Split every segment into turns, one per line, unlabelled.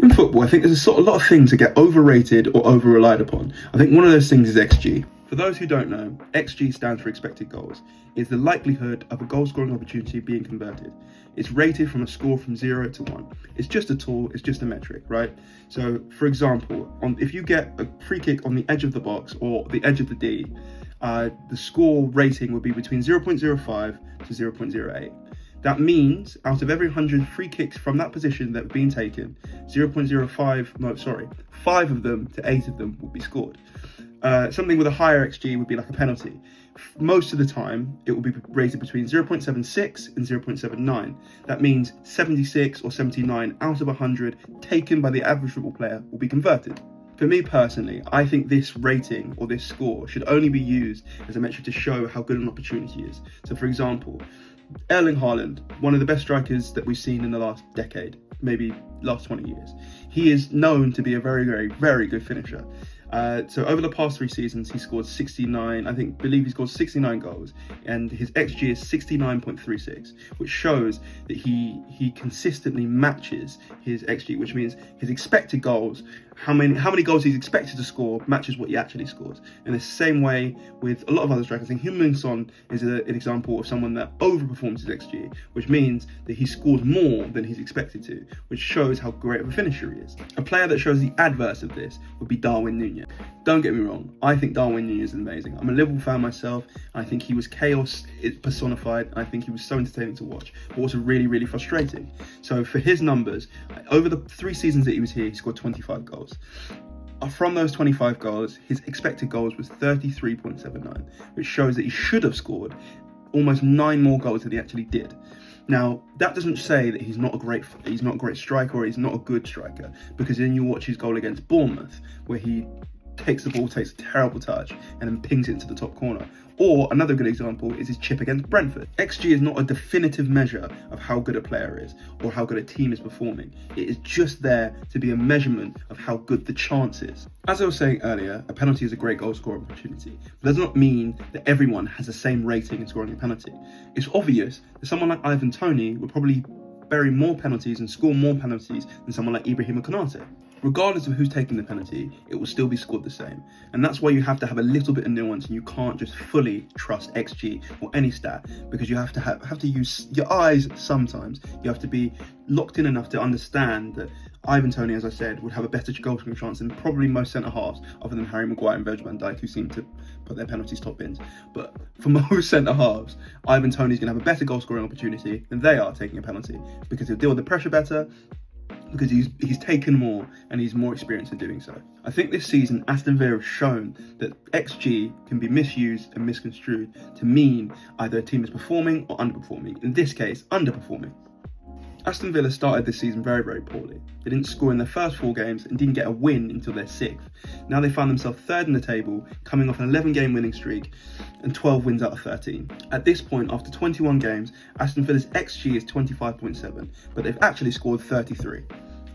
In football, I think there's a lot of things that get overrated or over-relied upon. I think one of those things is XG. For those who don't know, XG stands for expected goals. It's the likelihood of a goal-scoring opportunity being converted. It's rated from a score from 0 to 1. It's just a tool, it's just a metric, right? So, for example, if you get a free kick on the edge of the box or the edge of the D, the score rating would be between 0.05 to 0.08. That means out of every 100 free kicks from that position that have been taken, 5 of them to 8 of them will be scored. Something with a higher XG would be like a penalty. Most of the time, it will be rated between 0.76 and 0.79. That means 76 or 79 out of 100 taken by the average football player will be converted. For me personally, I think this rating or this score should only be used as a metric to show how good an opportunity is. So for example, Erling Haaland, one of the best strikers that we've seen in the last decade, maybe last 20 years. He is known to be a very, very, very good finisher. So over the past 3 seasons, he scored 69, believe he scored 69 goals, and his XG is 69.36, which shows that he consistently matches his XG, which means his expected goals, how many goals he's expected to score matches what he actually scores. In the same way with a lot of other strikers, I think Heung-min Son is an example of someone that overperforms his XG, which means that he scores more than he's expected to, which shows how great of a finisher he is. A player that shows the adverse of this would be Darwin Núñez. Don't get me wrong, I think Darwin Núñez is amazing. I'm a Liverpool fan myself, and I think he was chaos personified, and I think he was so entertaining to watch, but also really, really frustrating. So for his numbers, over the 3 seasons that he was here, he scored 25 goals. From those 25 goals, his expected goals was 33.79, which shows that he should have scored almost 9 more goals than he actually did. Now, that doesn't say that he's not a great striker or he's not a good striker, because then you watch his goal against Bournemouth, where he takes the ball, takes a terrible touch, and then pings it into the top corner. Or another good example is his chip against Brentford. XG is not a definitive measure of how good a player is or how good a team is performing. It is just there to be a measurement of how good the chance is. As I was saying earlier, a penalty is a great goal scoring opportunity, but does not mean that everyone has the same rating in scoring a penalty. It's obvious that someone like Ivan Toney would probably bury more penalties and score more penalties than someone like Ibrahima Konate. Regardless of who's taking the penalty, it will still be scored the same. And that's why you have to have a little bit of nuance, and you can't just fully trust XG or any stat, because you have to use your eyes sometimes. You have to be locked in enough to understand that Ivan Toney, as I said, would have a better goal scoring chance than probably most centre-halves, other than Harry Maguire and Virgil van Dijk, who seem to put their penalties top bins. But for most centre-halves, Ivan Toney's going to have a better goal scoring opportunity than they are taking a penalty, because he'll deal with the pressure better, because he's taken more and he's more experienced in doing so. I think this season Aston Villa have shown that XG can be misused and misconstrued to mean either a team is performing or underperforming. In this case, underperforming. Aston Villa started this season very, very poorly. They didn't score in their first 4 games and didn't get a win until their 6th. Now they found themselves 3rd in the table, coming off an 11-game winning streak and 12 wins out of 13. At this point, after 21 games, Aston Villa's XG is 25.7, but they've actually scored 33.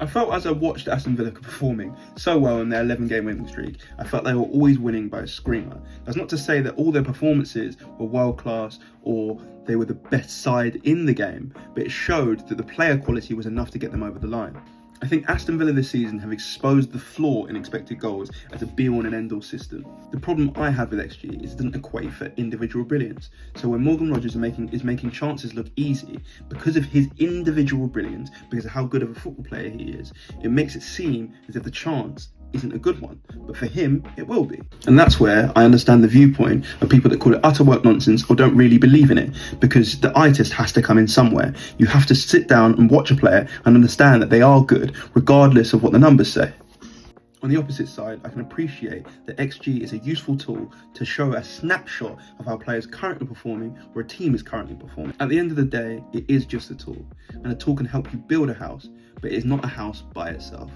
I felt as I watched Aston Villa performing so well in their 11-game winning streak, I felt they were always winning by a screamer. That's not to say that all their performances were world-class or they were the best side in the game, but it showed that the player quality was enough to get them over the line. I think Aston Villa this season have exposed the flaw in expected goals as a be-all and end-all system. The problem I have with XG is it doesn't equate for individual brilliance. So when Morgan Rogers is making chances look easy because of his individual brilliance, because of how good of a football player he is, it makes it seem as if the chance isn't a good one, but for him it will be. And that's where I understand the viewpoint of people that call it utter work nonsense or don't really believe in it, because the eye test has to come in somewhere. You have to sit down and watch a player and understand that they are good regardless of what the numbers say. On the opposite side, I can appreciate that XG is a useful tool to show a snapshot of how players are currently performing or a team is currently performing. At the end of the day, it is just a tool, and a tool can help you build a house, but it is not a house by itself.